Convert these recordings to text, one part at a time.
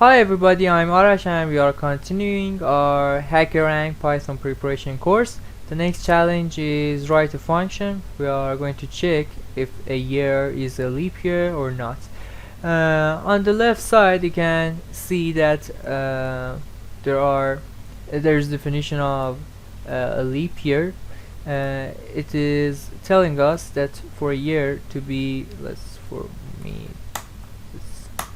Hi everybody, I'm Arash and we are continuing our HackerRank Python preparation course. The next challenge is write a function. We are going to check if a year is a leap year or not. On the left side you can see that there's definition of a leap year. It is telling us that for a year to be, let's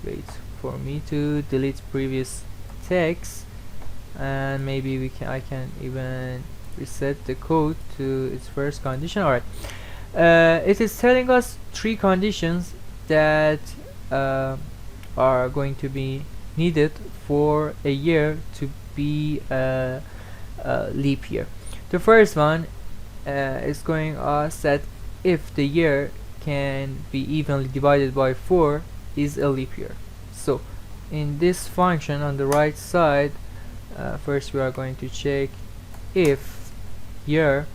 wait for me to delete previous text, and maybe I can even reset the code to its first condition. Alright, it is telling us three conditions that are going to be needed for a year to be a leap year. The first one is going us that if the year can be evenly divided by 4 is a leap year. So in this function on the right side, first we are going to check if year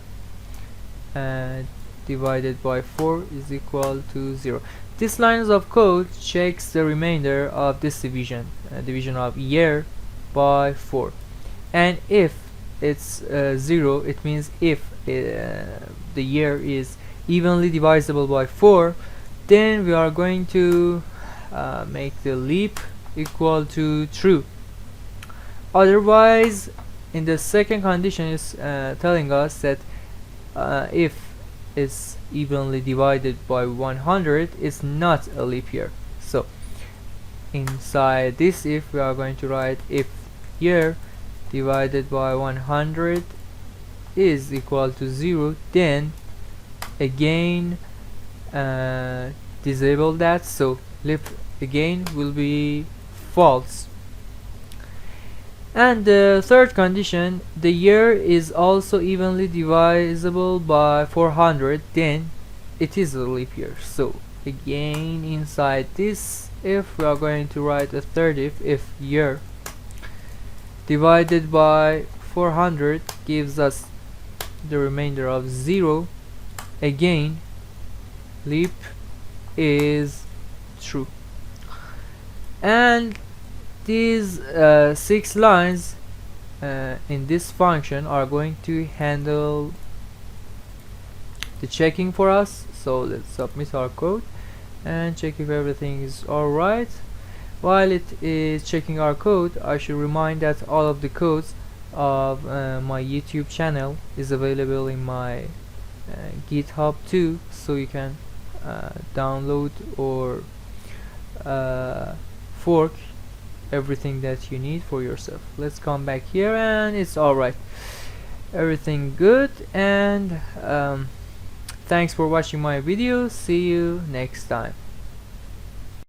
divided by 4 is equal to 0. This lines of code checks the remainder of this division, division of year by 4, and if it's 0, it means if the year is evenly divisible by 4, then we are going to make the leap equal to true. Otherwise, in the second condition is telling us that if it's evenly divided by 100, it's not a leap year. So inside this if, we are going to write if year divided by 100 is equal to 0, then again disable that, so leap again will be false. And the third condition, the year is also evenly divisible by 400, then it is a leap year. So again inside this if, we are going to write a third if year divided by 400 gives us the remainder of 0, again leap is true. And these 6 lines in this function are going to handle the checking for us. So let's submit our code and check if everything is alright. While it is checking our code, I should remind that all of the codes of my YouTube channel is available in my GitHub too, so you can download or fork everything that you need for yourself. Let's come back here and it's alright, everything good. And thanks for watching my video. See you next time.